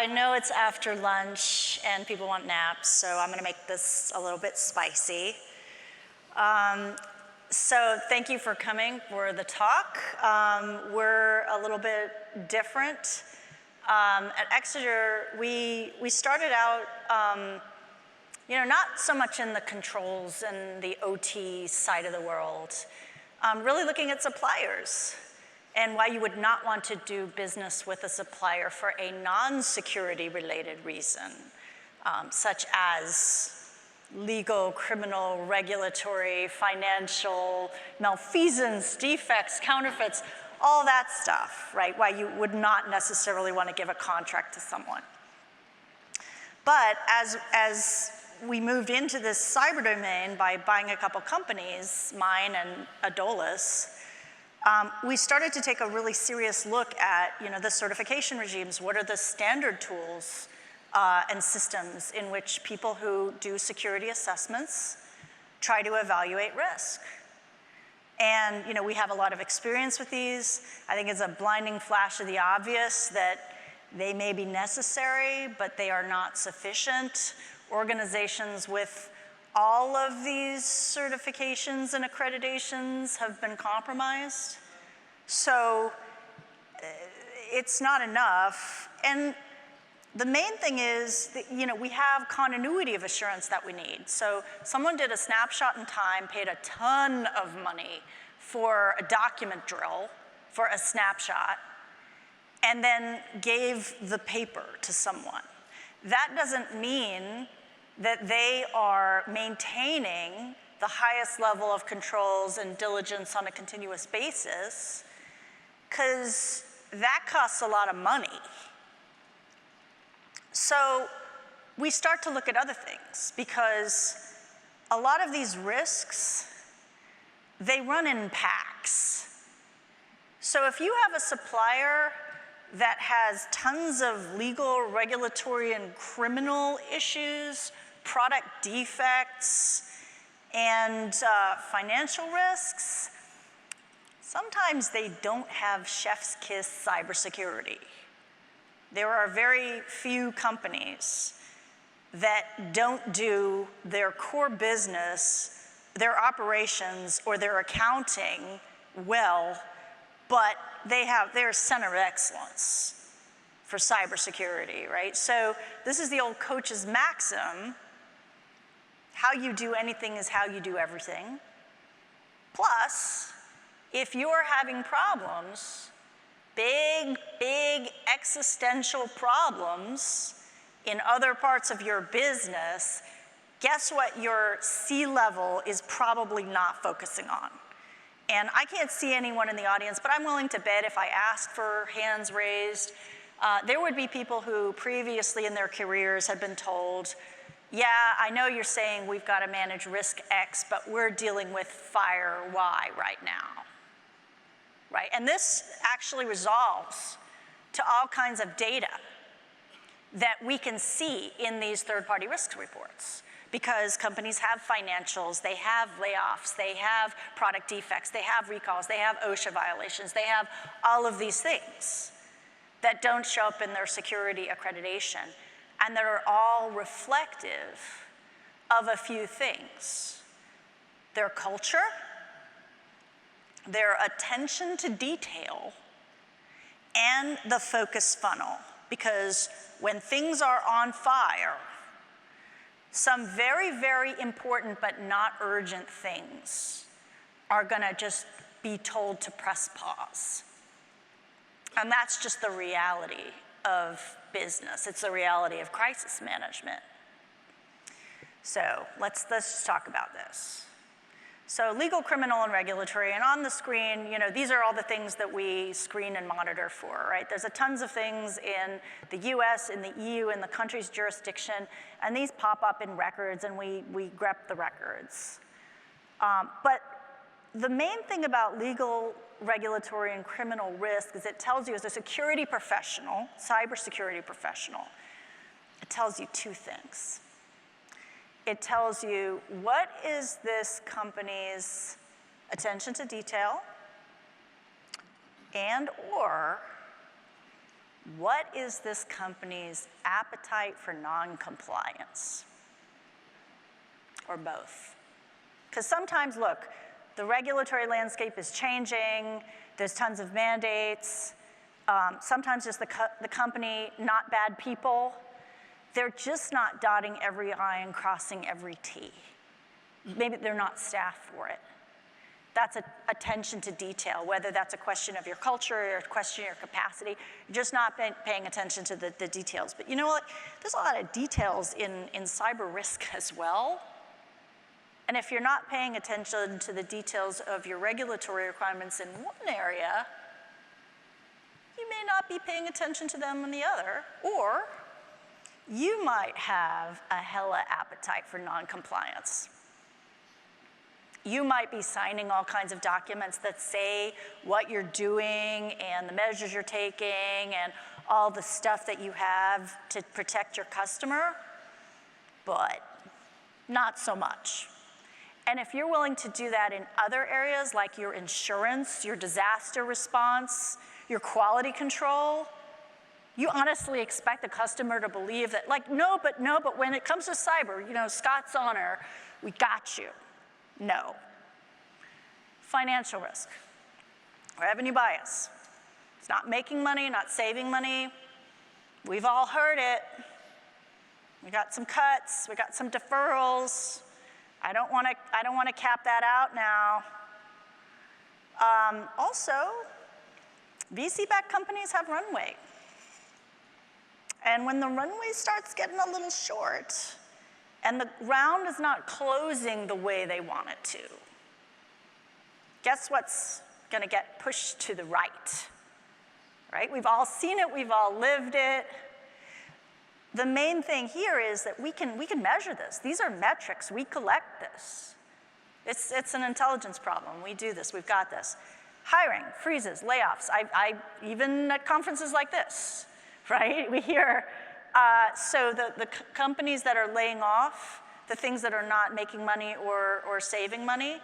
I know it's after lunch and people want naps, so I'm going to make this a little bit spicy. So thank you for coming for the talk. We're a little bit different. At Exeter, we started out, not so much in the controls and the OT side of the world, really looking at suppliers and why you would not want to do business with a supplier for a non-security related reason, such as legal, criminal, regulatory, financial, malfeasance, defects, counterfeits, all that stuff, right? Why you would not necessarily want to give a contract to someone. But as we moved into this cyber domain by buying a couple companies, mine and Adolis, we started to take a really serious look at, the certification regimes. What are the standard tools and systems in which people who do security assessments try to evaluate risk? And, we have a lot of experience with these. I think it's a blinding flash of the obvious that they may be necessary, but they are not sufficient. Organizations with all of these certifications and accreditations have been compromised. So it's not enough. And the main thing is that, we have continuity of assurance that we need. So someone did a snapshot in time, paid a ton of money for a document drill for a snapshot, and then gave the paper to someone. That doesn't mean that they are maintaining the highest level of controls and diligence on a continuous basis, because that costs a lot of money. So we start to look at other things, because a lot of these risks, they run in packs. So if you have a supplier that has tons of legal, regulatory, and criminal issues, product defects, and financial risks, sometimes they don't have chef's kiss cybersecurity. There are very few companies that don't do their core business, their operations, or their accounting well, but they have their center of excellence for cybersecurity, right? So this is the old coach's maxim: how you do anything is how you do everything. Plus, if you're having problems, big existential problems in other parts of your business, guess what your C-level is probably not focusing on? And I can't see anyone in the audience, but I'm willing to bet if I asked for hands raised, there would be people who previously in their careers had been told, yeah, I know you're saying we've got to manage risk X, but we're dealing with fire Y right now, right? And this actually resolves to all kinds of data that we can see in these third-party risk reports, because companies have financials, they have layoffs, they have product defects, they have recalls, they have OSHA violations, they have all of these things that don't show up in their security accreditation, and that are all reflective of a few things: their culture, their attention to detail, and the focus funnel. Because when things are on fire, some very, very important but not urgent things are gonna just be told to press pause. And that's just the reality of business. It's the reality of crisis management. So let's just talk about this. So legal, criminal, and regulatory, and on the screen, these are all the things that we screen and monitor for, right? There's a tons of things in the US, in the EU, in the country's jurisdiction, and these pop up in records, and we grep the records. But the main thing about legal, regulatory, and criminal risk is it tells you, as a security professional, cybersecurity professional, it tells you two things. It tells you what is this company's attention to detail, and or what is this company's appetite for non-compliance? Or both? Because sometimes, look, the regulatory landscape is changing, there's tons of mandates, sometimes just the company, not bad people, they're just not dotting every I and crossing every T. Maybe they're not staffed for it. That's attention to detail, whether that's a question of your culture or a question of your capacity. You're just not paying attention to the details. But you know what? There's a lot of details in cyber risk as well. And if you're not paying attention to the details of your regulatory requirements in one area, you may not be paying attention to them in the other, or you might have a hella appetite for non-compliance. You might be signing all kinds of documents that say what you're doing and the measures you're taking and all the stuff that you have to protect your customer, but not so much. And if you're willing to do that in other areas like your insurance, your disaster response, your quality control, you honestly expect the customer to believe that, like, no, but when it comes to cyber, you know, Scott's honor, we got you. No. Financial risk, revenue bias. It's not making money, not saving money. We've all heard it. We got some cuts, we got some deferrals. I don't want to cap that out now. Also, VC-backed companies have runway. And when the runway starts getting a little short and the round is not closing the way they want it to, guess what's going to get pushed to the right? Right? We've all seen it, we've all lived it. The main thing here is that we can measure this. These are metrics, we collect this. It's an intelligence problem, we do this, we've got this. Hiring, freezes, layoffs, even at conferences like this, right? We hear, so the companies that are laying off, the things that are not making money or saving money,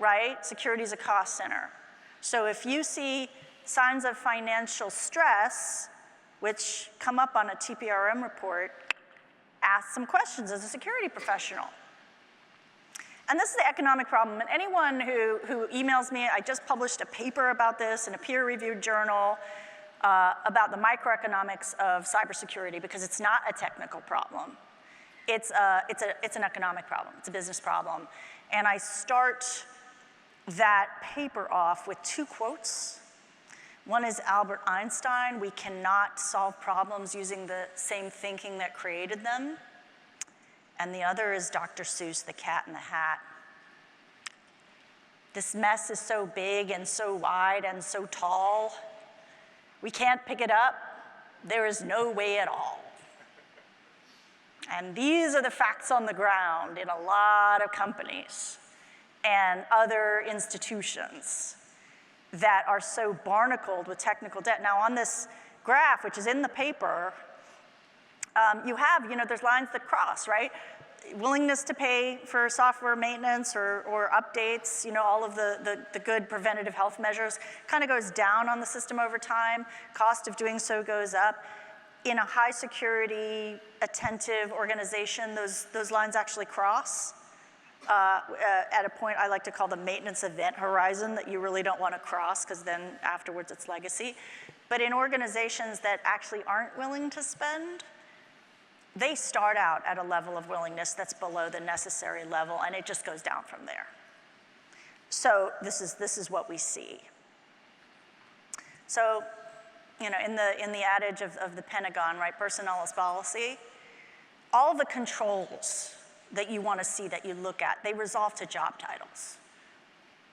right? Security is a cost center. So if you see signs of financial stress, which come up on a TPRM report, ask some questions as a security professional. And this is the economic problem. And anyone who emails me, I just published a paper about this in a peer-reviewed journal about the microeconomics of cybersecurity, because it's not a technical problem. It's an economic problem. It's a business problem. And I start that paper off with two quotes. One is Albert Einstein: we cannot solve problems using the same thinking that created them. And the other is Dr. Seuss, The Cat in the Hat. This mess is so big and so wide and so tall, we can't pick it up. There is no way at all. And these are the facts on the ground in a lot of companies and other institutions that are so barnacled with technical debt. Now on this graph, which is in the paper, you have, there's lines that cross, right? Willingness to pay for software maintenance or updates, all of the good preventative health measures kind of goes down on the system over time. Cost of doing so goes up. In a high security, attentive organization, those lines actually cross. At a point I like to call the maintenance event horizon that you really don't want to cross, because then afterwards it's legacy. But in organizations that actually aren't willing to spend, they start out at a level of willingness that's below the necessary level, and it just goes down from there. So this is what we see. So, in the adage of the Pentagon, right, personnel is policy, all the controls that you want to see, that you look at, they resolve to job titles,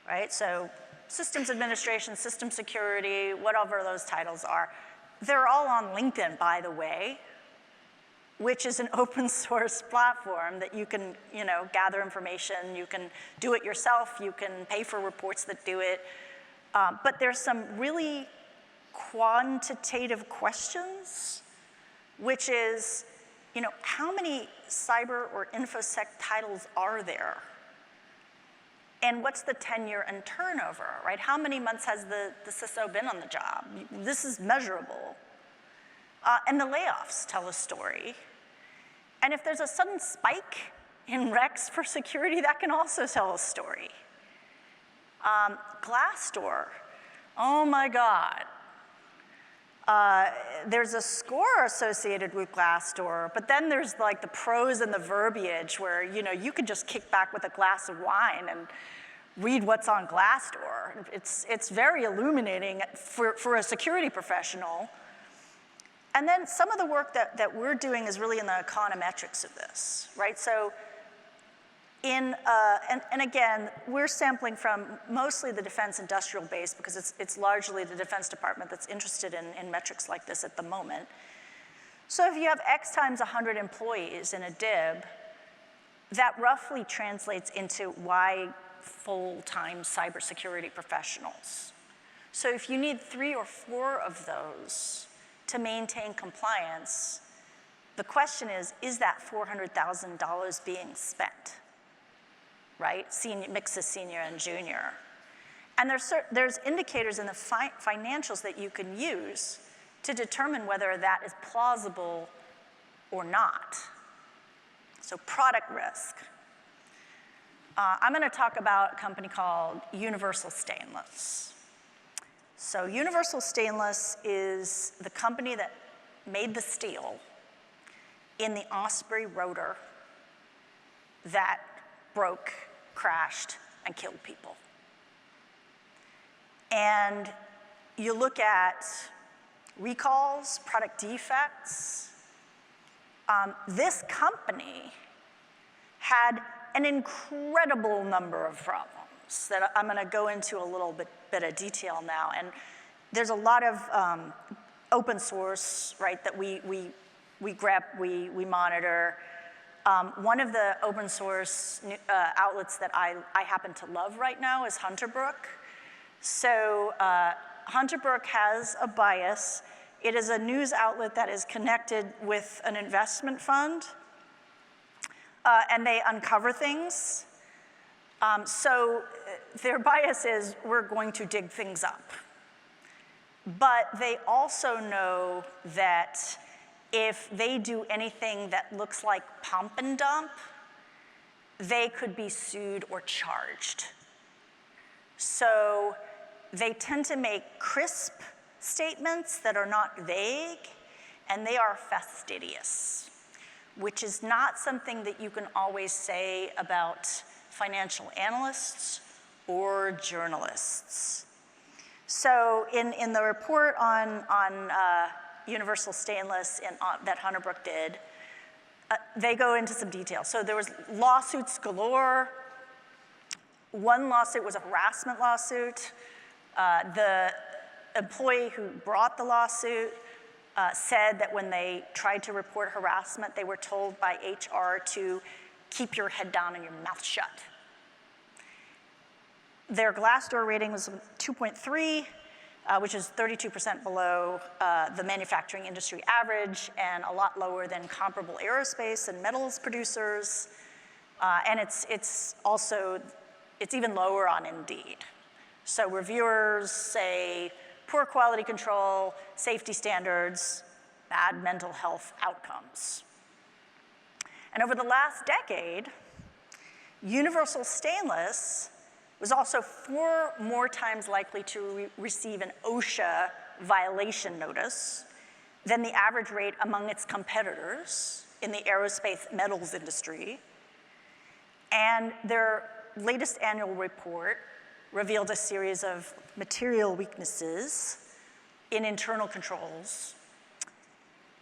right? So systems administration, system security, whatever those titles are, they're all on LinkedIn, by the way, which is an open source platform that you can, gather information, you can do it yourself, you can pay for reports that do it. But there's some really quantitative questions, which is, how many cyber or infosec titles are there? And what's the tenure and turnover, right? How many months has the CISO been on the job? This is measurable. And the layoffs tell a story. And if there's a sudden spike in recs for security, that can also tell a story. Glassdoor, oh my God. There's a score associated with Glassdoor, but then there's like the prose and the verbiage where, you know, you could just kick back with a glass of wine and read what's on Glassdoor. It's very illuminating for a security professional. And then some of the work that we're doing is really in the econometrics of this, right? So and again, we're sampling from mostly the defense industrial base because it's largely the Defense Department that's interested in metrics like this at the moment. So if you have X times 100 employees in a DIB, that roughly translates into Y full-time cybersecurity professionals. So if you need 3 or 4 of those to maintain compliance, the question is that $400,000 being spent? Right? Mix of senior and junior. And there's indicators in the financials that you can use to determine whether that is plausible or not. So product risk. I'm going to talk about a company called Universal Stainless. So Universal Stainless is the company that made the steel in the Osprey rotor that broke, crashed, and killed people. And you look at recalls, product defects. This company had an incredible number of problems that I'm going to go into a little bit of detail now. And there's a lot of open source, right, that we grep, we monitor. One of the open source outlets that I happen to love right now is Hunterbrook. So Hunterbrook has a bias. It is a news outlet that is connected with an investment fund, and they uncover things. So their bias is we're going to dig things up. But they also know that if they do anything that looks like pump and dump, they could be sued or charged. So they tend to make crisp statements that are not vague, and they are fastidious, which is not something that you can always say about financial analysts or journalists. So in the report on Universal Stainless that Hunterbrook did, they go into some detail. So there was lawsuits galore. One lawsuit was a harassment lawsuit. The employee who brought the lawsuit said that when they tried to report harassment, they were told by HR to keep your head down and your mouth shut. Their Glassdoor rating was 2.3. Which is 32% below the manufacturing industry average and a lot lower than comparable aerospace and metals producers. And it's even lower on Indeed. So reviewers say poor quality control, safety standards, bad mental health outcomes. And over the last decade, Universal Stainless was also 4 more times likely to receive an OSHA violation notice than the average rate among its competitors in the aerospace metals industry. And their latest annual report revealed a series of material weaknesses in internal controls.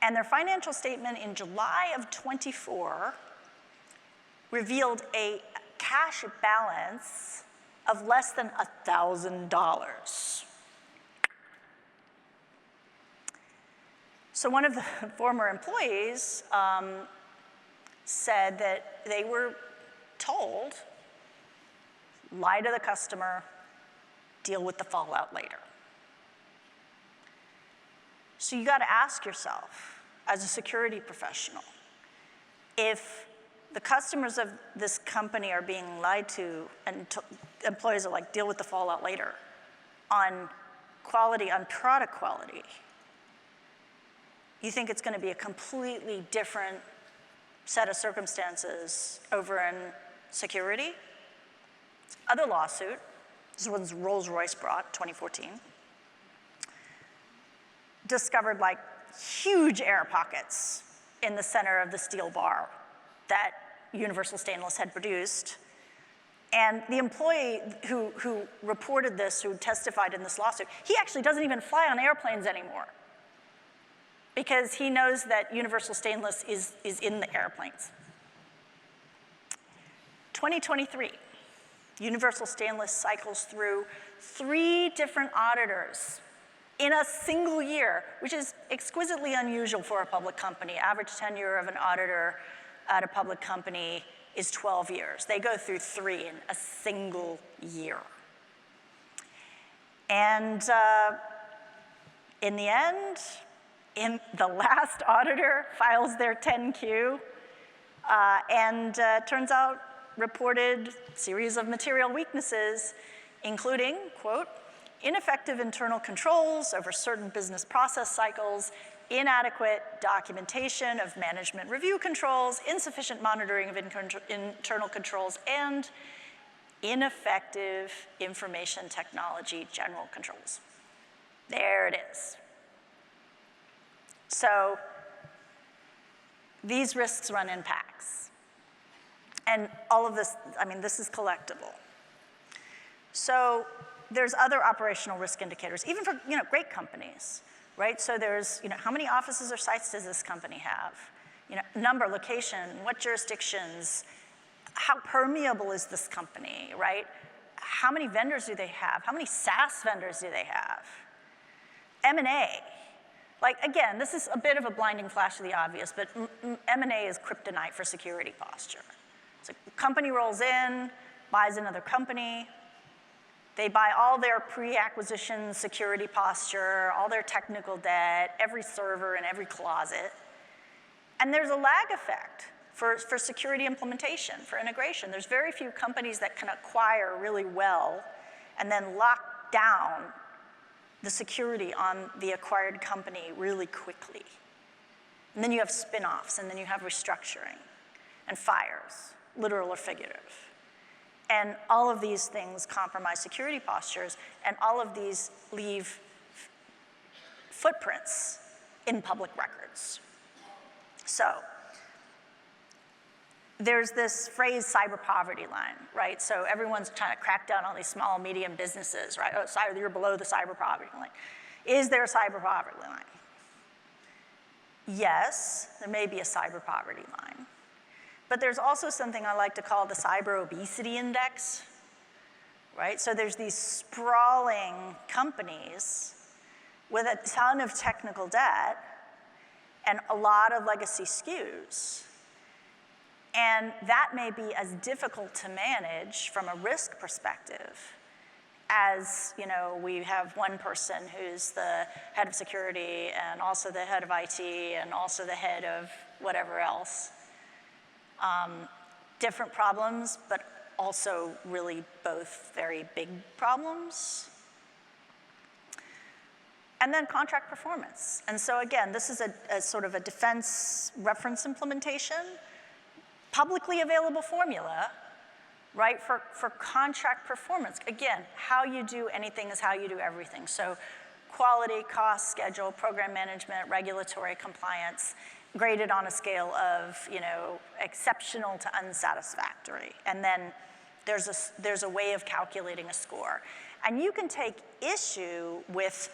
And their financial statement in July of 24 revealed a cash balance of less than $1,000. So one of the former employees said that they were told, lie to the customer, deal with the fallout later. So you got to ask yourself, as a security professional, if the customers of this company are being lied to and employees are like, deal with the fallout later on quality, on product quality, You think it's going to be a completely different set of circumstances over in security. Other lawsuit, this one's Rolls-Royce brought, 2014, discovered like huge air pockets in the center of the steel bar that Universal Stainless had produced. And the employee who reported this, who testified in this lawsuit, he actually doesn't even fly on airplanes anymore because he knows that Universal Stainless is in the airplanes. 2023, Universal Stainless cycles through 3 different auditors in a single year, which is exquisitely unusual for a public company. Average tenure of an auditor at a public company is 12 years. They go through 3 in a single year. And in the end, the last auditor files their 10Q and turns out reported series of material weaknesses, including, quote, ineffective internal controls over certain business process cycles, inadequate documentation of management review controls, insufficient monitoring of internal controls, and ineffective information technology general controls. There it is. So these risks run in packs. And all of this, I mean, this is collectible. So there's other operational risk indicators, even for great companies, right? So there's how many offices or sites does this company have? Number, location, what jurisdictions, how permeable is this company, right? How many vendors do they have? How many SaaS vendors do they have? M&A. Like, again, this is a bit of a blinding flash of the obvious, but M&A is kryptonite for security posture. So a company rolls in, buys another company. They buy all their pre-acquisition security posture, all their technical debt, every server in every closet. And there's a lag effect for security implementation, for integration. There's very few companies that can acquire really well and then lock down the security on the acquired company really quickly. And then you have spin-offs, and then you have restructuring and fires, literal or figurative. And all of these things compromise security postures, and all of these leave footprints in public records. So there's this phrase, cyber poverty line, right? So everyone's trying to crack down on these small, medium businesses, right? Oh, you're below the cyber poverty line. Is there a cyber poverty line? Yes, there may be a cyber poverty line. But there's also something I like to call the cyber obesity index, right? So there's these sprawling companies with a ton of technical debt and a lot of legacy SKUs. And that may be as difficult to manage from a risk perspective as, we have one person who's the head of security and also the head of IT and also the head of whatever else. Different problems, but also really both very big problems. And then contract performance. And so again, this is a sort of a defense reference implementation, publicly available formula, right, for contract performance. Again, how you do anything is how you do everything. So quality, cost, schedule, program management, regulatory compliance, graded on a scale of, exceptional to unsatisfactory. And then there's a way of calculating a score. And you can take issue with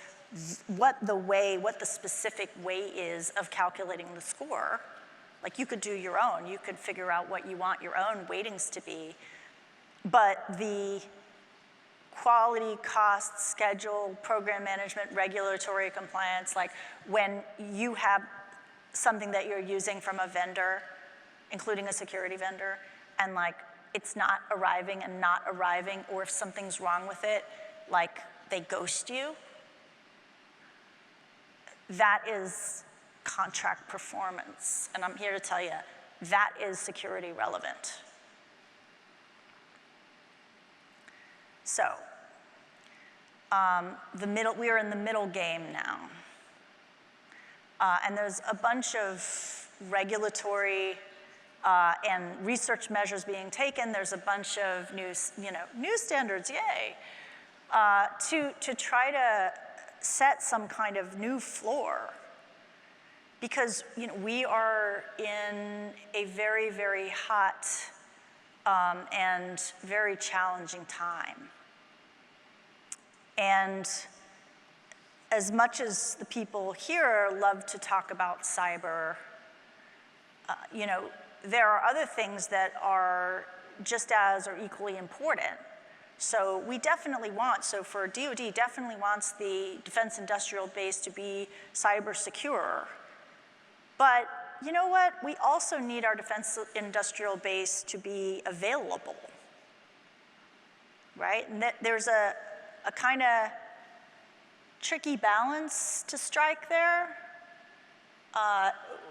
what the specific way is of calculating the score. Like, you could do your own. You could figure out what you want your own weightings to be. But the quality, cost, schedule, program management, regulatory compliance, like when you have something that you're using from a vendor, including a security vendor, and like it's not arriving, or if something's wrong with it, like they ghost you, that is contract performance. And I'm here to tell you, that is security relevant. So, we are in the middle game now. And there's a bunch of regulatory and research measures being taken. There's a bunch of new standards, yay, to try to set some kind of new floor. Because we are in a very, very hot and very challenging time. And as much as the people here love to talk about cyber, there are other things that are just as or equally important. So we definitely for DoD definitely wants the defense industrial base to be cyber secure. But you know what? We also need our defense industrial base to be available, right? And there's a kind of tricky balance to strike there.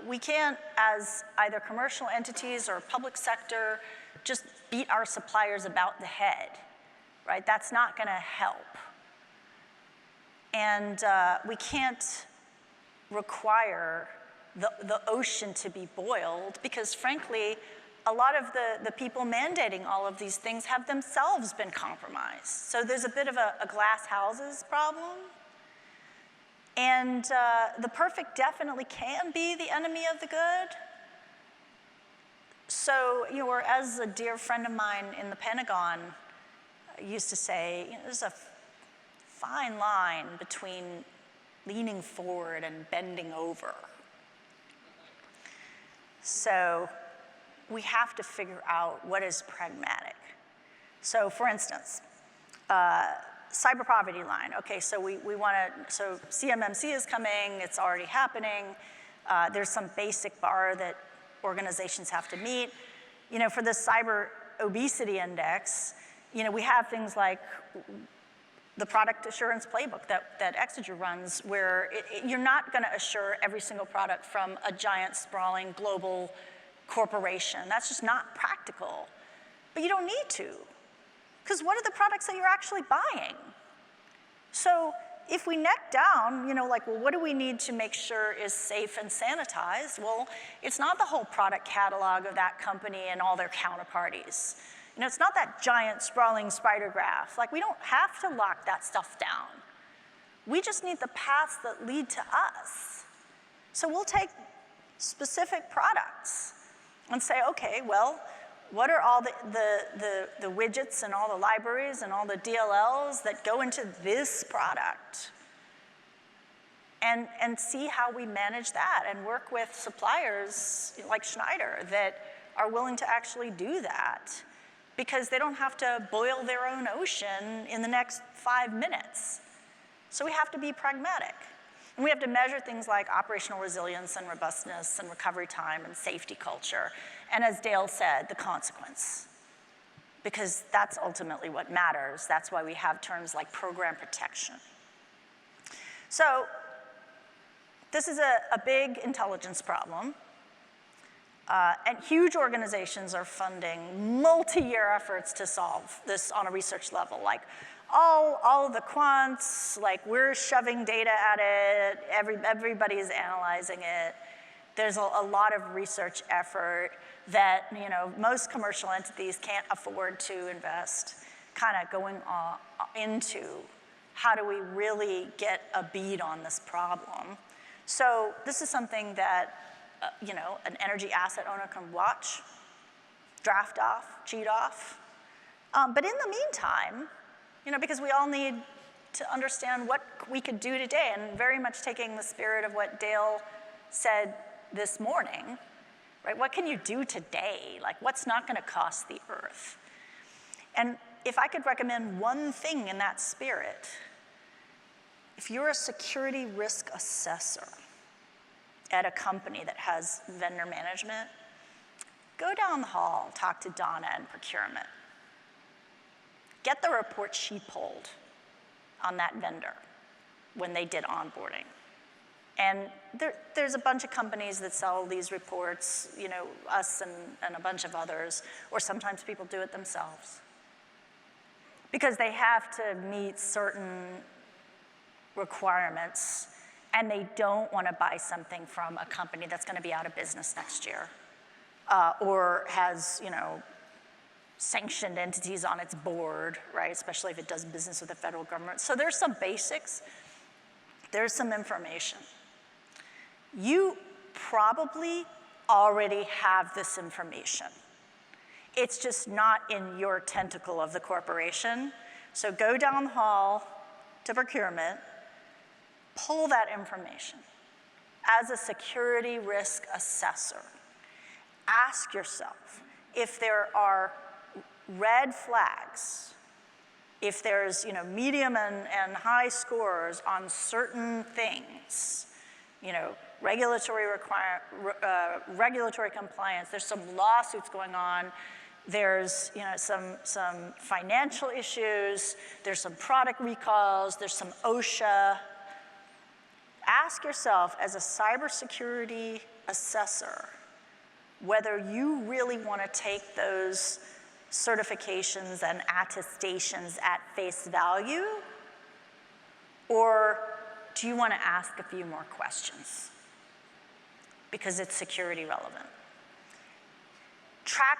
We can't, as either commercial entities or public sector, just beat our suppliers about the head, right? That's not going to help. And we can't require the ocean to be boiled because, frankly, a lot of the people mandating all of these things have themselves been compromised. So there's a bit of a glass houses problem. And the perfect definitely can be the enemy of the good. So, or as a dear friend of mine in the Pentagon used to say, there's a fine line between leaning forward and bending over. So we have to figure out what is pragmatic. So for instance, cyber poverty line. Okay, so we want to, so CMMC is coming, it's already happening. There's some basic bar that organizations have to meet. For the cyber obesity index, we have things like the product assurance playbook that Exeger runs, where you're not going to assure every single product from a giant, sprawling, global corporation. That's just not practical. But you don't need to, because what are the products that you're actually buying? So if we neck down, well, what do we need to make sure is safe and sanitized? Well, it's not the whole product catalog of that company and all their counterparties. It's not that giant, sprawling spider graph. We don't have to lock that stuff down. We just need the paths that lead to us. So we'll take specific products and say, okay, well, what are all the widgets and all the libraries and all the DLLs that go into this product? And see how we manage that and work with suppliers like Schneider that are willing to actually do that, because they don't have to boil their own ocean in the next 5 minutes. So we have to be pragmatic. And we have to measure things like operational resilience and robustness and recovery time and safety culture. And as Dale said, the consequence. Because that's ultimately what matters. That's why we have terms like program protection. So this is a big intelligence problem. And huge organizations are funding multi-year efforts to solve this on a research level. All the quants, we're shoving data at it, everybody's analyzing it. There's a lot of research effort that most commercial entities can't afford to invest, kind of going into how do we really get a bead on this problem. So this is something that an energy asset owner can watch, draft off, cheat off. But in the meantime, because we all need to understand what we could do today, and very much taking the spirit of what Dale said this morning, right? What can you do today? What's not going to cost the earth? And if I could recommend one thing in that spirit, if you're a security risk assessor at a company that has vendor management, go down the hall, talk to Donna in procurement. Get the report she pulled on that vendor when they did onboarding. And there's a bunch of companies that sell these reports, us and a bunch of others, or sometimes people do it themselves. Because they have to meet certain requirements, and they don't want to buy something from a company that's going to be out of business next year, or has, sanctioned entities on its board, right? Especially if it does business with the federal government. So there's some basics. There's some information. You probably already have this information. It's just not in your tentacle of the corporation. So go down the hall to procurement, pull that information. As a security risk assessor, ask yourself if there are red flags, if there's medium and high scores on certain things, regulatory compliance, there's some lawsuits going on, there's some financial issues, there's some product recalls, there's some OSHA. Ask yourself as a cybersecurity assessor whether you really want to take those certifications and attestations at face value, or do you want to ask a few more questions because it's security relevant? Track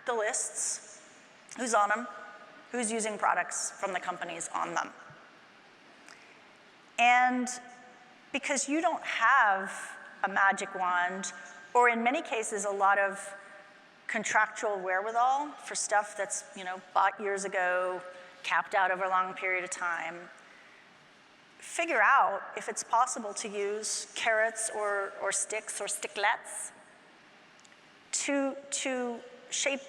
the lists, who's on them, who's using products from the companies on them. And because you don't have a magic wand, or in many cases a lot of contractual wherewithal for stuff that's bought years ago, capped out over a long period of time, figure out if it's possible to use carrots or sticks or sticklets to shape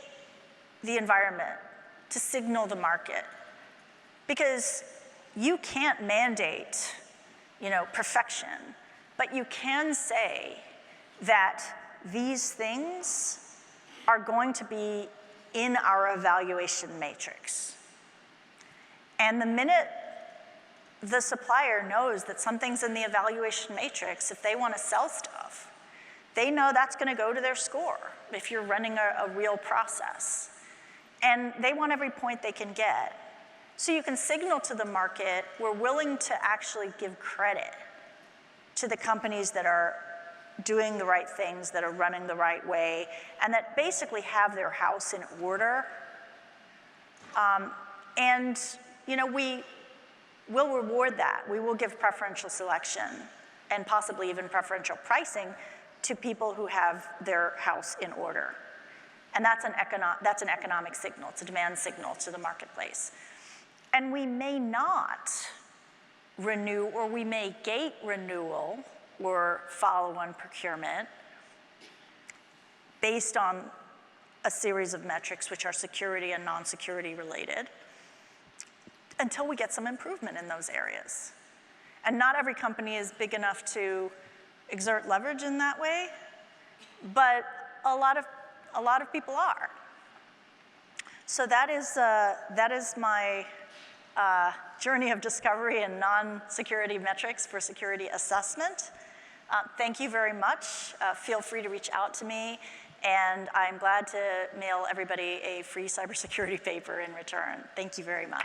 the environment, to signal the market. Because you can't mandate, perfection, but you can say that these things are going to be in our evaluation matrix. And the minute the supplier knows that something's in the evaluation matrix, if they want to sell stuff, they know that's going to go to their score if you're running a real process. And they want every point they can get. So you can signal to the market, we're willing to actually give credit to the companies that are doing the right things, that are running the right way, and that basically have their house in order. We will reward that. We will give preferential selection and possibly even preferential pricing to people who have their house in order. And that's an economic signal. It's a demand signal to the marketplace. And we may not renew, or we may gate renewal or follow-on procurement based on a series of metrics which are security and non-security related until we get some improvement in those areas. And not every company is big enough to exert leverage in that way, but a lot of people are. So that is my journey of discovery in non-security metrics for security assessment. Thank you very much. Feel free to reach out to me, and I'm glad to mail everybody a free cybersecurity paper in return. Thank you very much.